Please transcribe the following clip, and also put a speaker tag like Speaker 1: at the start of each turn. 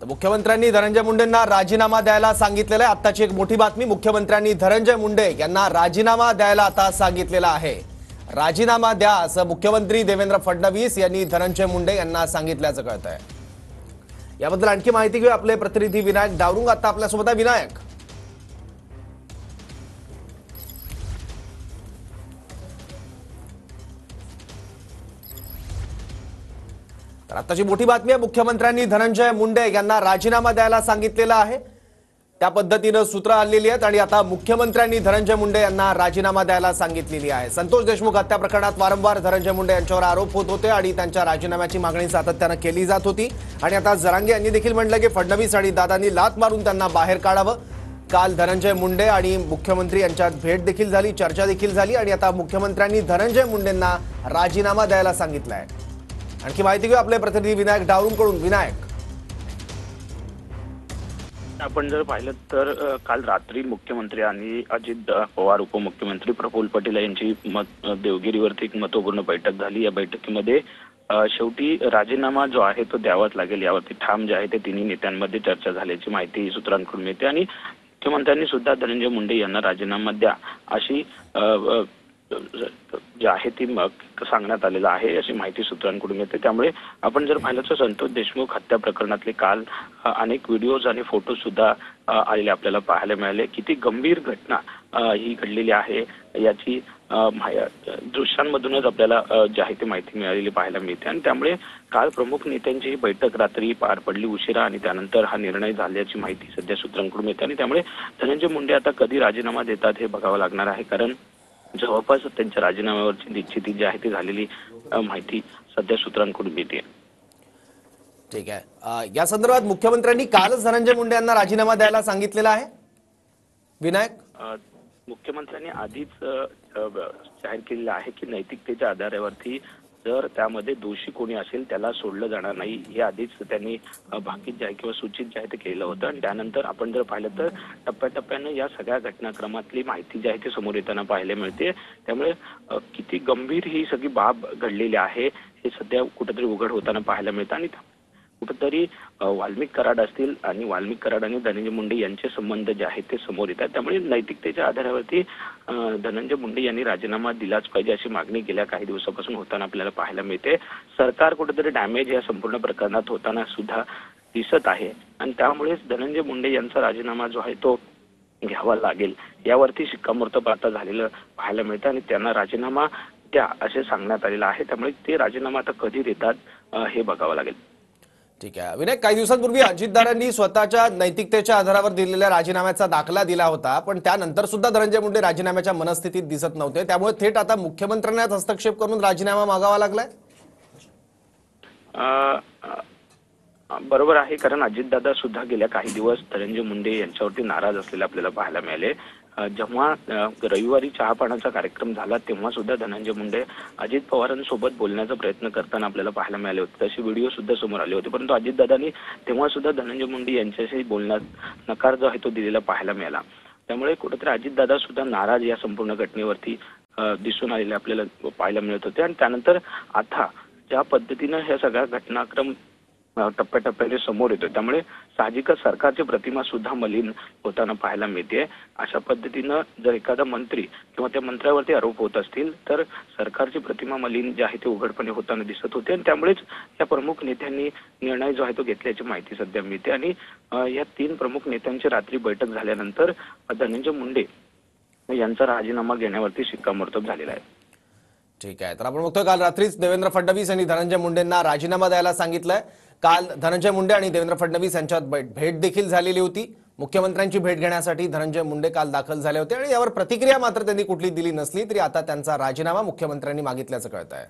Speaker 1: तर मुख्यमंत्र्यांनी धनंजय मुंडेंना राजीनामा द्यायला सांगितलेलं आहे। आत्ताची एक मोठी बातमी, मुख्यमंत्र्यांनी धनंजय मुंडे यांना राजीनामा द्यायला आता सांगितलेला आहे। राजीनामा द्या असं मुख्यमंत्री देवेंद्र फडणवीस यांनी धनंजय मुंडे यांना सांगितल्याचं कळतंय। याबद्दल आणखी माहिती घेऊ आपले प्रतिनिधी विनायक डावरुंग आता आपल्यासोबत आहे। विनायक, तर आताची मोठी बातमी आहे, मुख्यमंत्र्यांनी धनंजय मुंडे यांना राजीनामा द्यायला सांगितलेलं आहे। त्या पद्धतीने सूत्र आलेली आहेत आणि आता मुख्यमंत्र्यांनी धनंजय मुंडे यांना राजीनामा द्यायला सांगितलेली आहे। संतोष देशमुख हत्या प्रकरणात वारंवार धनंजय मुंडे यांच्यावर आरोप होत होते आणि त्यांच्या राजीनाम्याची मागणी सातत्याने केली जात होती आणि आता जरांगे यांनी देखील म्हटलं की फडणवीस आणि दादांनी लात मारून त्यांना बाहेर काढावं। काल धनंजय मुंडे आणि मुख्यमंत्री यांच्यात भेट देखील झाली, चर्चा देखील झाली आणि आता मुख्यमंत्र्यांनी धनंजय मुंडेंना राजीनामा द्यायला सांगितलंय। आणखी माहिती घेऊ आपले प्रतिनिधी विनायक डावरुंगकडून। विनायक,
Speaker 2: आपण जर पाहिलं तर काल रात्री मुख्यमंत्री आणि अजित पवार उपमुख्यमंत्री प्रफुल्ल पटेल यांची देवगिरीवरती एक महत्त्वपूर्ण बैठक झाली। या बैठकीमध्ये शेवटी राजीनामा जो आहे तो द्यावाच लागेल यावरती ठाम जे आहे ते तिन्ही नेत्यांमध्ये चर्चा झाल्याची माहिती सूत्रांकडून मिळते आणि मुख्यमंत्र्यांनी सुद्धा धनंजय मुंडे यांना राजीनामा द्या अशी जे आहे ती सांगण्यात आलेलं आहे अशी माहिती सूत्रांकडून मिळते। त्यामुळे आपण जर पाहिलं तर संतोष देशमुख हत्या प्रकरणातले काल अनेक व्हिडिओज आणि फोटो सुद्धा आलेले आपल्याला पाहायला मिळाले। किती गंभीर घटना ही घडलेली आहे याची दृश्यांमधूनच आपल्याला जी आहे ती माहिती मिळालेली पाहायला मिळते आणि त्यामुळे काल प्रमुख नेत्यांची ही बैठक रात्री पार पडली उशिरा आणि त्यानंतर हा निर्णय झाल्याची माहिती सध्या सूत्रांकडून मिळते आणि त्यामुळे धनंजय मुंडे आता कधी राजीनामा देतात हे बघावं लागणार आहे, कारण जवळपास त्यांच्या राजीनाम्यावरची निश्चिती जी आहे ती झालेली माहिती सध्या सूत्रांकडून मिळते।
Speaker 1: ठीक आहे, या संदर्भात मुख्यमंत्र्यांनी कालच धनंजय मुंडे यांना राजीनामा द्यायला सांगितलेला आहे। विनायक,
Speaker 2: मुख्यमंत्र्यांनी आधीच जाहीर केलेलं आहे की नैतिकतेच्या आधारावरती जर त्यामध्ये दोषी कोणी असेल त्याला सोडलं जाणार नाही, हे आधीच त्यांनी भाकीत जे आहे किंवा सूचित जे आहे ते केलं होतं आणि त्यानंतर आपण जर पाहिलं तर टप्प्याटप्प्यानं या सगळ्या घटनाक्रमातली माहिती जी आहे ती समोर येताना पाहायला मिळते। त्यामुळे किती गंभीर ही सगळी बाब घडलेली आहे हे सध्या कुठेतरी उघड होताना पाहायला मिळतं आणि कुठेतरी वाल्मिक कराड असतील आणि वाल्मिक कराड आणि धनंजय मुंडे यांचे संबंध जे आहेत ते समोर येतात। त्यामुळे नैतिकतेच्या आधारावरती धनंजय मुंडे यांनी राजीनामा दिलाच पाहिजे अशी मागणी गेल्या काही दिवसापासून होताना आपल्याला पाहायला मिळते। सरकार कुठेतरी डॅमेज या संपूर्ण प्रकरणात होताना सुद्धा दिसत आहे आणि त्यामुळेच धनंजय मुंडे यांचा राजीनामा जो आहे तो घ्यावा लागेल यावरती शिक्कामोर्तब आता झालेलं पाहायला मिळतं आणि त्यांना राजीनामा द्या असे सांगण्यात आलेलं आहे। त्यामुळे ते राजीनामा आता कधी देतात हे बघावं लागेल।
Speaker 1: ठीक आहे विनायक, काही दिवसांपूर्वी अजितदारांनी स्वतःच्या नैतिकतेच्या आधारावर दिलेल्या राजीनाम्याचा दाखला दिला होता, पण त्यानंतर सुद्धा धनंजय मुंडे राजीनाम्याच्या मनस्थितीत दिसत नव्हते, त्यामुळे थेट आता मुख्यमंत्र्यांनाच हस्तक्षेप करून राजीनामा मागावा लागलाय।
Speaker 2: बरोबर आहे, कारण अजितदादा सुद्धा गेल्या काही दिवस धनंजय मुंडे यांच्यावरती नाराज असलेले आपल्याला पाहायला मिळाले। जेव्हा रविवारी चहापानाचा कार्यक्रम झाला तेव्हा सुद्धा धनंजय मुंडे अजित पवारांसोबत बोलण्याचा प्रयत्न करताना आपल्याला पाहायला मिळाले होते, तसे व्हिडिओ सुद्धा समोर आले होते, परंतु अजितदादांनी तेव्हा सुद्धा धनंजय मुंडे यांच्याशी बोलण्यात नकार जो आहे तो दिलेला पाहायला मिळाला। त्यामुळे कुठेतरी अजितदादा सुद्धा नाराज या संपूर्ण घटनेवरती दिसून आलेले आपल्याला पाहायला मिळत होते आणि त्यानंतर आता ज्या पद्धतीनं ह्या सगळ्या घटनाक्रम टप्प्याटप्प्याने समोर येतोय त्यामुळे साहजिकच सरकारची प्रतिमा सुद्धा मलिन होताना पाहायला मिळते। अशा पद्धतीनं जर एखादा मंत्री किंवा त्या मंत्र्यावरती आरोप होत असतील तर सरकारची प्रतिमा मलिन जी आहे ती उघडपणे होताना दिसत होते आणि त्यामुळेच या प्रमुख नेत्यांनी निर्णय जो आहे तो घेतल्याची माहिती सध्या मिळते आणि या तीन प्रमुख नेत्यांची रात्री बैठक झाल्यानंतर धनंजय मुंडे यांचा राजीनामा घेण्यावरती शिक्कामोर्तब झालेला आहे।
Speaker 1: ठीक आहे, तर आपण बघतोय काल रात्रीच देवेंद्र फडणवीस यांनी धनंजय मुंडेंना राजीनामा द्यायला सांगितलंय। काल धनंजय मुंडे आणि देवेंद्र फडणवीस यांच्यात भेट देखील झालेली होती। मुख्यमंत्र्यांची भेट घेण्यासाठी धनंजय मुंडे काल दाखल झाले होते आणि यावर प्रतिक्रिया मात्र त्यांनी कुठली दिली नसली तरी आता त्यांचा राजीनामा मुख्यमंत्र्यांनी मागितल्याचं कळतंय।